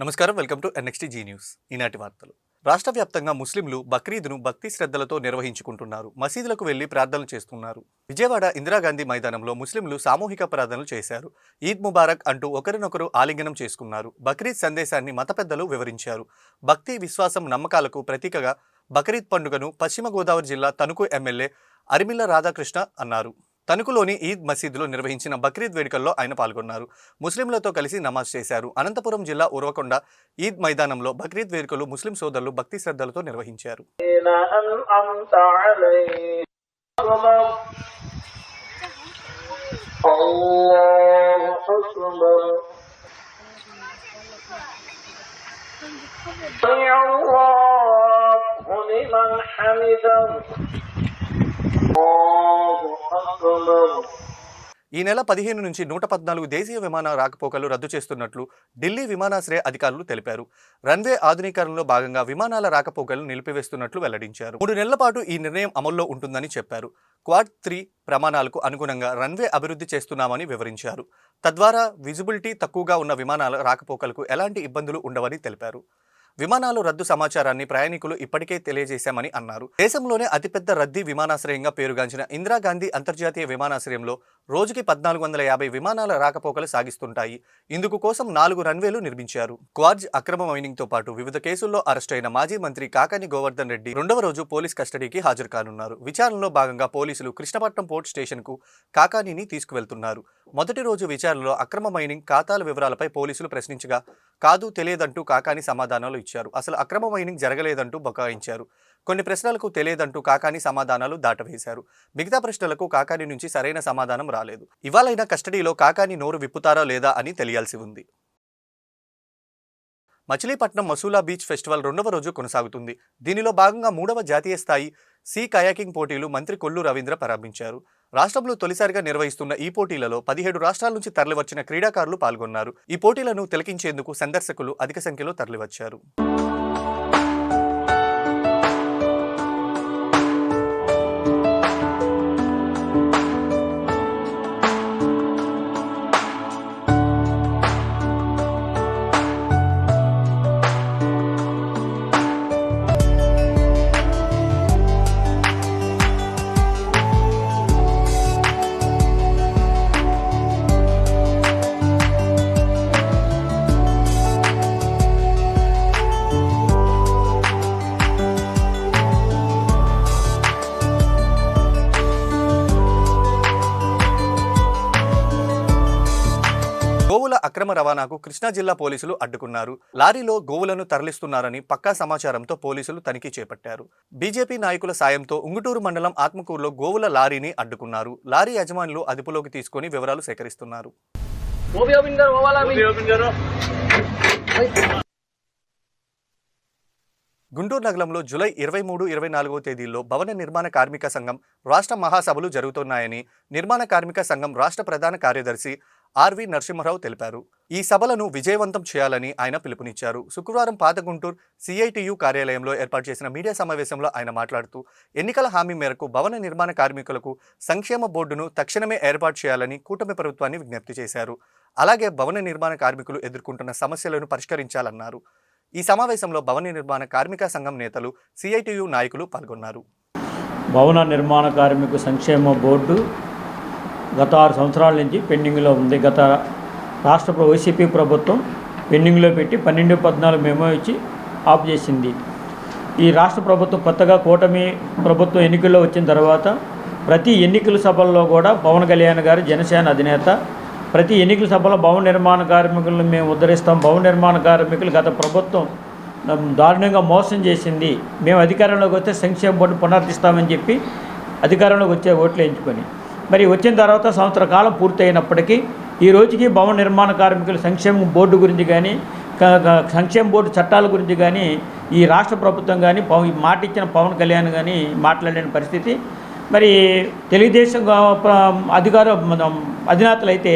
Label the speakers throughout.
Speaker 1: నమస్కారం. Welcome to NXT Zee news. ఈనాటి వార్తలు. రాష్ట్ర వ్యాప్తంగా ముస్లింలు బక్రీద్ను భక్తి శ్రద్ధలతో నిర్వహించుకుంటున్నారు. మసీదులకు వెళ్లి ప్రార్థనలు చేస్తున్నారు. విజయవాడ ఇందిరాగాంధీ మైదానంలో ముస్లింలు సామూహిక ప్రార్థనలు చేశారు. ఈద్ ముబారక్ అంటూ ఒకరినొకరు ఆలింగనం చేసుకున్నారు. బక్రీద్ సందేశాన్ని మత పెద్దలు వివరించారు. భక్తి, విశ్వాసం, నమ్మకాలకు ప్రతీకగా బక్రీద్ పండుగను పశ్చిమ గోదావరి జిల్లా తణుకు ఎమ్మెల్యే అరిమిళ్ల రాధాకృష్ణ అన్నారు. తణుకులోని ఈద్ మసీదులో నిర్వహించిన బక్రీద్ వేడుకల్లో ఆయన పాల్గొన్నారు. ముస్లింలతో కలిసి నమాజ్ చేశారు. అనంతపురం జిల్లా ఉరవకొండ ఈద్ మైదానంలో బక్రీద్ వేడుకలు ముస్లిం సోదరులు భక్తి శ్రద్ధలతో నిర్వహించారు. ఈ నెల 15 నుంచి 114 దేశీయ విమాన రాకపోకలు రద్దు చేస్తున్నట్లు ఢిల్లీ విమానాశ్రయ అధికారులు తెలిపారు. రన్వే ఆధునీకరణలో భాగంగా విమానాల రాకపోకలను నిలిపివేస్తున్నట్లు వెల్లడించారు. 3 నెలల పాటు ఈ నిర్ణయం అమల్లో ఉంటుందని చెప్పారు. క్వాడ్ 3 ప్రమాణాలకు అనుగుణంగా రన్వే అభివృద్ధి చేస్తున్నామని వివరించారు. తద్వారా విజిబిలిటీ తక్కువగా ఉన్న విమానాల రాకపోకలకు ఎలాంటి ఇబ్బందులు ఉండవని తెలిపారు. విమానాలు రద్దు సమాచారాన్ని ప్రయాణికులు ఇప్పటికే తెలియజేశామని అన్నారు. దేశంలోనే అతిపెద్ద రద్దీ విమానాశ్రయంగా పేరుగాంచిన ఇందిరాగాంధీ అంతర్జాతీయ విమానాశ్రయంలో రోజుకి 1450 విమానాల రాకపోకలు సాగిస్తుంటాయి. ఇందుకు కోసం 4 రన్వేలు నిర్మించారు. క్వార్జ్ అక్రమ మైనింగ్తో పాటు వివిధ కేసుల్లో అరెస్టైన మాజీ మంత్రి కాకాని గోవర్ధన్ రెడ్డి 2వ రోజు పోలీస్ కస్టడీకి హాజరు కానున్నారు. విచారణలో భాగంగా పోలీసులు కృష్ణపట్నం పోర్ట్ స్టేషన్కు కాకానిని తీసుకువెళ్తున్నారు. మొదటి రోజు విచారణలో అక్రమ మైనింగ్ ఖాతాల వివరాలపై పోలీసులు ప్రశ్నించగా కాదు, తెలియదంటూ కాకాని సమాధానాలు ఇచ్చారు. అసలు అక్రమ మైనింగ్ జరగలేదంటూ బకాయించారు. కొన్ని ప్రశ్నలకు తెలియదంటూ కాకాని సమాధానాలు దాటవేశారు. మిగతా ప్రశ్నలకు కాకాని నుంచి సరైన సమాధానం రాలేదు. ఇవాళైనా కస్టడీలో కాకాని నోరు విప్పుతారా లేదా అని తెలియాల్సి ఉంది. మచిలీపట్నం మసూలా బీచ్ ఫెస్టివల్ 2వ రోజు కొనసాగుతుంది. దీనిలో భాగంగా 3వ జాతీయ స్థాయి సీ కయాకింగ్ పోటీలు మంత్రి కొల్లు రవీంద్ర ప్రారంభించారు. రాష్ట్రంలో తొలిసారిగా నిర్వహిస్తున్న ఈ పోటీలలో 17 రాష్ట్రాల నుంచి తరలివచ్చిన క్రీడాకారులు పాల్గొన్నారు. ఈ పోటీలను తిలకించేందుకు సందర్శకులు అధిక సంఖ్యలో తరలివచ్చారు. గోవుల అక్రమ రవాణాకు కృష్ణా జిల్లా పోలీసులు అడ్డుకున్నారు. లారీలో గోవులను తరలిస్తున్నారని పక్కా సమాచారంతో పోలీసులు తనిఖీ చేపట్టారు. బీజేపీ నాయకుల సాయంతో ఉంగుటూరు మండలం ఆత్మకూరులో గోవుల లారీని అడ్డుకున్నారు. లారీ యజమానులు అదుపులోకి తీసుకుని వివరాలు సేకరిస్తున్నారు. గుంటూరు నగరంలో జూలై 23, 24వ తేదీల్లో భవన నిర్మాణ కార్మిక సంఘం రాష్ట్ర మహాసభలు జరుగుతున్నాయని నిర్మాణ కార్మిక సంఘం రాష్ట్ర ప్రధాన కార్యదర్శి ఆర్వి నరసింహరావు తెలిపారు. ఈ సభలను విజయవంతం చేయాలని ఆయన పిలుపునిచ్చారు. శుక్రవారం పాత గుంటూరు సిఐటియు కార్యాలయంలో ఏర్పాటు చేసిన మీడియా సమావేశంలో ఆయన మాట్లాడుతూ ఎన్నికల హామీ మేరకు భవన నిర్మాణ కార్మికులకు సంక్షేమ బోర్డును తక్షణమే ఏర్పాటు చేయాలని కూటమి ప్రభుత్వాన్ని విజ్ఞప్తి చేశారు. అలాగే భవన నిర్మాణ కార్మికులు ఎదుర్కొంటున్న సమస్యలను పరిష్కరించాలన్నారు. ఈ సమావేశంలో భవన నిర్మాణ కార్మిక సంఘం నేతలు, సిఐటియు నాయకులు పాల్గొన్నారు.
Speaker 2: భవన నిర్మాణ కార్మిక సంక్షేమ బోర్డు గత 6 సంవత్సరాల నుంచి పెండింగ్లో ఉంది. గత రాష్ట్ర వైసీపీ ప్రభుత్వం పెండింగ్లో పెట్టి 12-14 మెమో ఇచ్చి ఆఫ్ చేసింది. ఈ రాష్ట్ర ప్రభుత్వం కొత్తగా కూటమి ప్రభుత్వం ఎన్నికల్లో వచ్చిన తర్వాత ప్రతి ఎన్నికల సభల్లో కూడా పవన్ కళ్యాణ్ గారు, జనసేన అధినేత, ప్రతి ఎన్నికల సభలో భవన నిర్మాణ కార్మికులను మేము ఉద్ధరిస్తాం, భవన నిర్మాణ కార్మికులు గత ప్రభుత్వం దారుణంగా మోసం చేసింది, మేము అధికారంలోకి వస్తే సంక్షేమ బోర్డు పునరుద్ధరిస్తామని చెప్పి అధికారంలోకి వచ్చే ఓట్లు ఎంచుకొని మరి వచ్చిన తర్వాత సంవత్సర కాలం పూర్తయినప్పటికీ ఈ రోజుకి భవన నిర్మాణ కార్మికుల సంక్షేమ బోర్డు గురించి కానీ సంక్షేమ బోర్డు చట్టాల గురించి కానీ ఈ రాష్ట్ర ప్రభుత్వం కానీ మాట ఇచ్చిన పవన్ కళ్యాణ్ కానీ మాట్లాడలేని పరిస్థితి. మరి తెలుగుదేశం అధినేతలు అయితే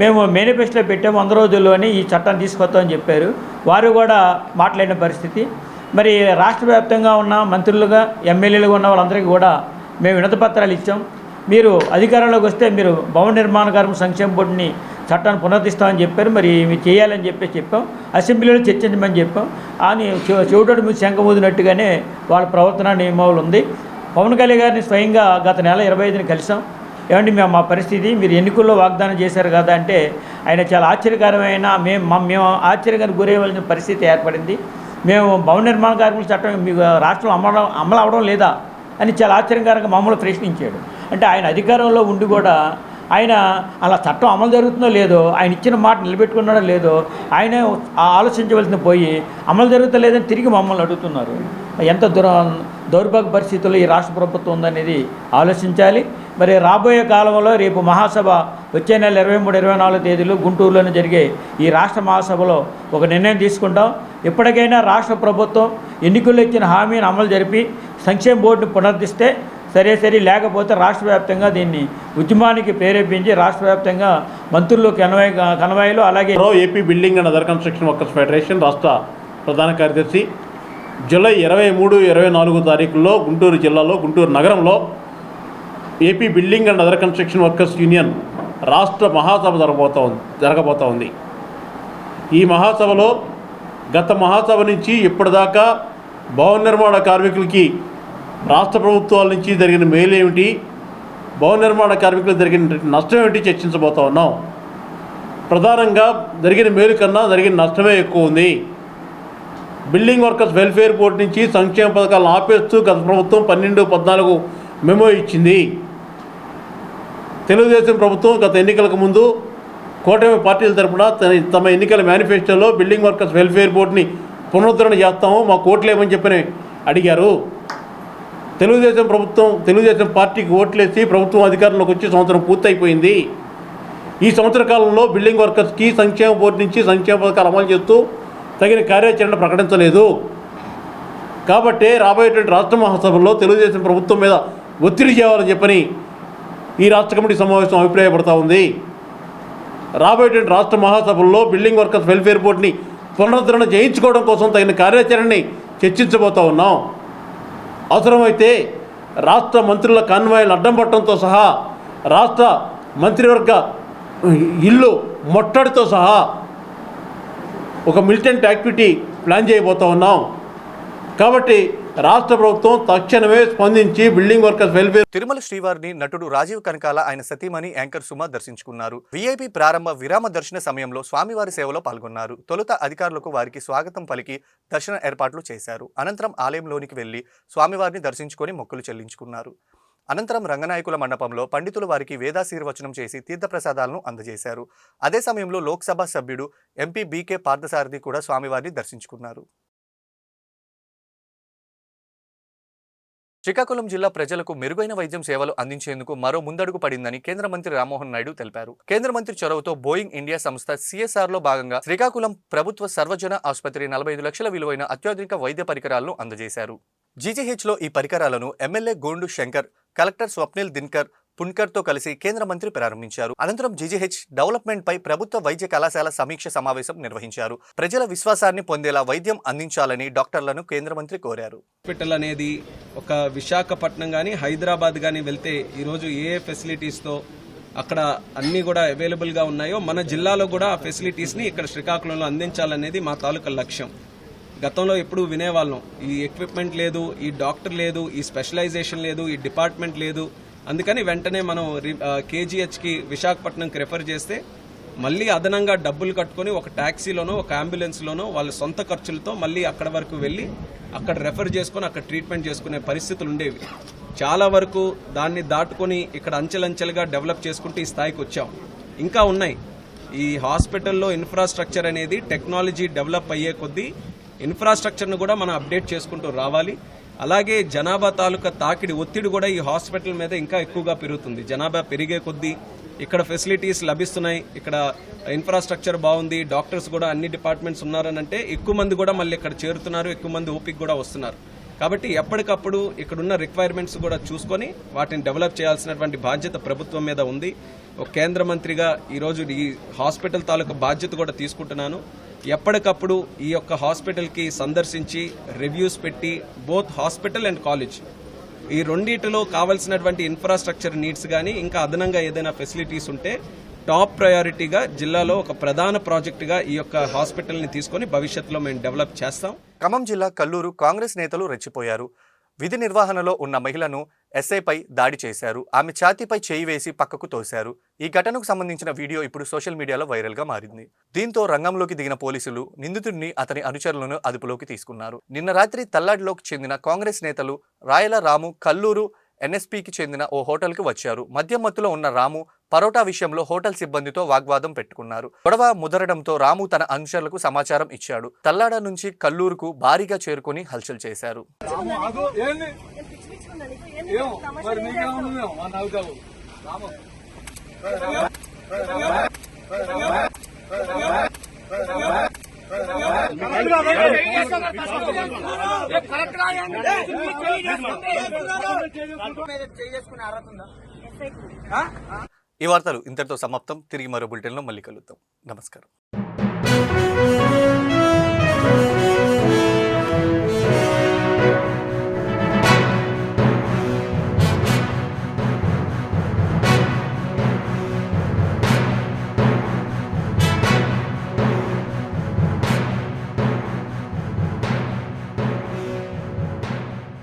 Speaker 2: మేము మేనిఫెస్టోలో పెట్టాము 100 రోజుల్లోనే ఈ చట్టాన్ని తీసుకొస్తామని చెప్పారు. వారు కూడా మాట్లాడిన పరిస్థితి. మరి రాష్ట్ర వ్యాప్తంగా ఉన్న మంత్రులుగా, ఎమ్మెల్యేలుగా ఉన్న వాళ్ళందరికీ కూడా మేము వినతి పత్రాలు ఇచ్చాం. మీరు అధికారంలోకి వస్తే మీరు భవన నిర్మాణ కార్మిక సంక్షేమ బోర్డుని చట్టాన్ని పునరుద్ధరిస్తామని చెప్పారు. మరి ఇవి చేయాలని చెప్పాం. అసెంబ్లీలో చర్చించమని చెప్పాం. అని చెవిటోడి మీద శంఖ ఊదినట్టుగానే వాళ్ళ ప్రవర్తన నియమావళి ఉంది. పవన్ కళ్యాణ్ గారిని స్వయంగా గత నెల 25న కలిసాం. ఏమండి మేము మా పరిస్థితి, మీరు ఎన్నికల్లో వాగ్దానం చేశారు కదా అంటే ఆయన చాలా ఆశ్చర్యకరమైన మేము ఆశ్చర్యానికి గురయ్యవలసిన పరిస్థితి ఏర్పడింది. మేము భవన నిర్మాణ కార్మికుల చట్టం మీకు రాష్ట్రంలో అమలు అవ్వడం లేదా అని చాలా ఆశ్చర్యకరంగా మమ్మల్ని ప్రశ్నించాడు. అంటే ఆయన అధికారంలో ఉండి కూడా ఆయన అలా చట్టం అమలు జరుగుతుందో లేదో, ఆయన ఇచ్చిన మాట నిలబెట్టుకున్నాడో లేదో ఆయన ఆలోచించవలసిన పోయి అమలు జరుగుతలేదని తిరిగి మమ్మల్ని అడుగుతున్నారు. ఎంత దౌర్భాగ్య పరిస్థితుల్లో ఈ రాష్ట్ర ప్రభుత్వం ఉందనేది ఆలోచించాలి. మరి రాబోయే కాలంలో రేపు మహాసభ వచ్చే నెల 23, 24 తేదీలు గుంటూరులోనే జరిగే ఈ రాష్ట్ర మహాసభలో ఒక నిర్ణయం తీసుకుంటాం. ఎప్పటికైనా రాష్ట్ర ప్రభుత్వం ఎన్నికల్లో ఇచ్చిన హామీని అమలు జరిపి సంక్షేమ బోర్డుని పునరుద్ధరిస్తే సరే, లేకపోతే రాష్ట్ర వ్యాప్తంగా దీన్ని ఉద్యమానికి ప్రేరేపించి రాష్ట్ర వ్యాప్తంగా మంత్రులు కన్వాయిలు అలాగే
Speaker 3: AP building and other construction workers federation రాష్ట్ర ప్రధాన కార్యదర్శి జూలై 23, 24 తారీఖుల్లో గుంటూరు జిల్లాలో గుంటూరు నగరంలో AP building and other construction workers union రాష్ట్ర మహాసభ జరగబోతూ ఉంది. ఈ మహాసభలో గత మహాసభ నుంచి ఇప్పటిదాకా భవన నిర్మాణ కార్మికులకి రాష్ట్ర ప్రభుత్వాల నుంచి జరిగిన మేలు ఏమిటి, భవన నిర్మాణ కార్మికులకు జరిగిన నష్టం ఏమిటి చర్చించబోతూ ఉన్నాం. ప్రధానంగా జరిగిన మేలు కన్నా జరిగిన నష్టమే ఎక్కువ ఉంది. బిల్డింగ్ వర్కర్స్ వెల్ఫేర్ బోర్డు నుంచి సంక్షేమ పథకాలను ఆపేస్తూ గత ప్రభుత్వం 12-14 మెమో ఇచ్చింది. తెలుగుదేశం ప్రభుత్వం గత ఎన్నికలకు ముందు కూటమి పార్టీల తరపున తమ ఎన్నికల మేనిఫెస్టోలో బిల్డింగ్ వర్కర్స్ వెల్ఫేర్ బోర్డుని పునరుద్ధరణ చేస్తాము, మా ఓట్లేమని చెప్పని అడిగారు. తెలుగుదేశం పార్టీకి ఓట్లేసి ప్రభుత్వం అధికారంలోకి వచ్చి సంవత్సరం పూర్తయిపోయింది. ఈ సంవత్సర కాలంలో బిల్డింగ్ వర్కర్స్కి సంక్షేమ బోర్డు నుంచి సంక్షేమ పథకాలు అమలు చేస్తూ తగిన కార్యాచరణ ప్రకటించలేదు. కాబట్టి రాబోయేటువంటి రాష్ట్ర మహాసభలో తెలుగుదేశం ప్రభుత్వం మీద ఒత్తిడి చేయాలని చెప్పని ఈ రాష్ట్ర కమిటీ సమావేశం అభిప్రాయపడతా ఉంది. రాబోయేటువంటి రాష్ట్ర మహాసభల్లో బిల్డింగ్ వర్కర్స్ వెల్ఫేర్ బోర్డుని పునరుద్ధరణ చేయించుకోవడం కోసం తగిన కార్యాచరణని చర్చించబోతూ ఉన్నాం. అవసరమైతే రాష్ట్ర మంత్రుల కాన్వాయిలు అడ్డం పట్టడంతో సహా రాష్ట్ర మంత్రివర్గ ఇల్లు ముట్టడితో సహా ఒక మిలిటెంట్ యాక్టివిటీ ప్లాన్ చేయబోతూ ఉన్నాం. కాబట్టి రాష్ట్ర ప్రభుత్వం తక్షణమే స్పందించి బిల్డింగ్ వర్కర్స్ వెల్ఫేర్.
Speaker 1: తిరుమల శ్రీవారిని నటుడు రాజీవ్ కనకాల ఆయన సతీమణి యాంకర్ సుమ దర్శించుకున్నారు. వీఐపీ ప్రారంభ విరామ దర్శన సమయంలో స్వామివారి సేవలో పాల్గొన్నారు. తొలుత అధికారులకు వారికి స్వాగతం పలికి దర్శన ఏర్పాట్లు చేశారు. అనంతరం ఆలయంలోనికి వెళ్లి స్వామివారిని దర్శించుకొని మొక్కులు చెల్లించుకున్నారు. అనంతరం రంగనాయకుల మండపంలో పండితులు వారికి వేదాశీర్వచనం చేసి తీర్థప్రసాదాలను అందజేశారు. అదే సమయంలో లోక్సభ సభ్యుడు ఎంపీ బీకే పార్థసారథి కూడా స్వామివారిని దర్శించుకున్నారు. శ్రీకాకుళం జిల్లా ప్రజలకు మెరుగైన వైద్యం సేవలు అందించేందుకు మరో ముందడుగు పడిందని కేంద్ర మంత్రి రామ్మోహన్ నాయుడు తెలిపారు. కేంద్ర మంత్రి చొరవతో బోయింగ్ ఇండియా సంస్థ CSR లో భాగంగా శ్రీకాకుళం ప్రభుత్వ సర్వజన ఆసుపత్రి 45 లక్షల విలువైన అత్యాధునిక వైద్య పరికరాలను అందజేశారు. GGHలో ఈ పరికరాలను ఎమ్మెల్యే గోండు శంకర్, కలెక్టర్ స్వప్నిల్ దిన్కర్ పున్కర్తో కలిసి కేంద్ర మంత్రి ప్రారంభించారు. అనంతరం GGH డెవలప్మెంట్ పై ప్రభుత్వ వైద్య కళాశాల సమీక్ష సమావేశం నిర్వహించారు. ప్రజల విశ్వాసాన్ని పొందేలా వైద్యం అందించాలని డాక్టర్లను కేంద్ర మంత్రి కోరారు.
Speaker 4: హాస్పిటల్ అనేది ఒక విశాఖపట్నం కానీ హైదరాబాద్ కానీ వెళ్తే ఈరోజు ఏ ఫెసిలిటీస్తో అక్కడ అన్నీ కూడా అవైలబుల్గా ఉన్నాయో మన జిల్లాలో కూడా ఆ ఫెసిలిటీస్ని ఇక్కడ శ్రీకాకుళంలో అందించాలనేది మా తాలూకా లక్ష్యం. గతంలో ఎప్పుడు వినేవాళ్ళం, ఈ ఎక్విప్మెంట్ లేదు, ఈ డాక్టర్ లేదు, ఈ స్పెషలైజేషన్ లేదు, ఈ డిపార్ట్మెంట్ లేదు. అందుకని వెంటనే మనం KGHకి విశాఖపట్నంకి రెఫర్ చేస్తే మళ్ళీ అదనంగా డబ్బులు కట్టుకొని ఒక ట్యాక్సీలోనో ఒక అంబులెన్స్లోనో వాళ్ళ సొంత ఖర్చులతో మళ్ళీ అక్కడ వరకు వెళ్ళి అక్కడ రెఫర్ చేసుకొని అక్కడ ట్రీట్మెంట్ చేసుకునే పరిస్థితులు ఉండేవి. చాలా వరకు దాన్ని దాటుకొని ఇక్కడ అంచెలంచెలుగా డెవలప్ చేసుకుంటూ ఈ స్థాయికి వచ్చాం. ఇంకా ఉన్నాయి. ఈ హాస్పిటల్లో ఇన్ఫ్రాస్ట్రక్చర్ అనేది టెక్నాలజీ డెవలప్ అయ్యే కొద్దీ ఇన్ఫ్రాస్ట్రక్చర్ను కూడా మనం అప్డేట్ చేసుకుంటూ రావాలి. అలాగే జనాభా తాలూకా తాకిడి ఒత్తిడి కూడా ఈ హాస్పిటల్ మీద ఇంకా ఎక్కువగా పెరుగుతుంది. జనాభా పెరిగే కొద్దీ ఇక్కడ ఫెసిలిటీస్ లభిస్తున్నాయి, ఇక్కడ ఇన్ఫ్రాస్ట్రక్చర్ బాగుంది, డాక్టర్స్ కూడా అన్ని డిపార్ట్మెంట్స్ ఉన్నారని అంటే ఎక్కువ మంది కూడా మళ్ళీ ఇక్కడ చేరుతున్నారు, ఎక్కువ మంది ఓపిక కూడా వస్తున్నారు. కాబట్టి ఎప్పటికప్పుడు ఇక్కడున్న రిక్వైర్మెంట్స్ కూడా చూసుకొని వాటిని డెవలప్ చేయాల్సినటువంటి బాధ్యత ప్రభుత్వం మీద ఉంది. ఒక కేంద్ర మంత్రిగా ఈరోజు ఈ హాస్పిటల్ తాలూకా బాధ్యత కూడా తీసుకుంటున్నాను. ఎప్పటికప్పుడు ఈ యొక్క హాస్పిటల్కి సందర్శించి రివ్యూస్ పెట్టి బోత్ హాస్పిటల్ అండ్ కాలేజ్ ఈ రెండింటిలో కావాల్సినటువంటి ఇన్ఫ్రాస్ట్రక్చర్ నీడ్స్ కానీ ఇంకా అదనంగా ఏదైనా ఫెసిలిటీస్ ఉంటే టాప్ ప్రయారిటీగా జిల్లాలో ఒక ప్రధాన ప్రాజెక్టుగా ఈ యొక్క హాస్పిటల్ని తీసుకొని భవిష్యత్తులో మేము డెవలప్ చేస్తాం.
Speaker 1: ఖమ్మం జిల్లా కల్లూరు కాంగ్రెస్ నేతలు రెచ్చిపోయారు. విధి నిర్వహణలో ఉన్న మహిళను ఎస్ఐపై దాడి చేశారు. ఆమె ఛాతీపై చేయి వేసి పక్కకు తోశారు. ఈ ఘటనకు సంబంధించిన వీడియో ఇప్పుడు సోషల్ మీడియాలో వైరల్గా మారింది. దీంతో రంగంలోకి దిగిన పోలీసులు నిందితుడిని అతని అనుచరులను అదుపులోకి తీసుకున్నారు. నిన్న రాత్రి తల్లాడిలోకి చెందిన కాంగ్రెస్ నేతలు రాయల రాము కల్లూరు ఎన్ఎస్పీకి చెందిన ఓ హోటల్కి వచ్చారు. మద్యం మత్తులో ఉన్న రాము పరోటా విషయంలో హోటల్ సిబ్బందితో వాగ్వాదం పెట్టుకున్నారు. గొడవ ముదరడంతో రాము తన అనుచరులకు సమాచారం ఇచ్చాడు. తల్లాడ నుంచి కల్లూరుకు భారీగా చేరుకుని హల్చల్ చేశారు. ఈ వార్తలు ఇంతటితో సమాప్తం. తిరిగి మరో బులెటిన్లో మళ్ళీ కలుద్దాం. నమస్కారం.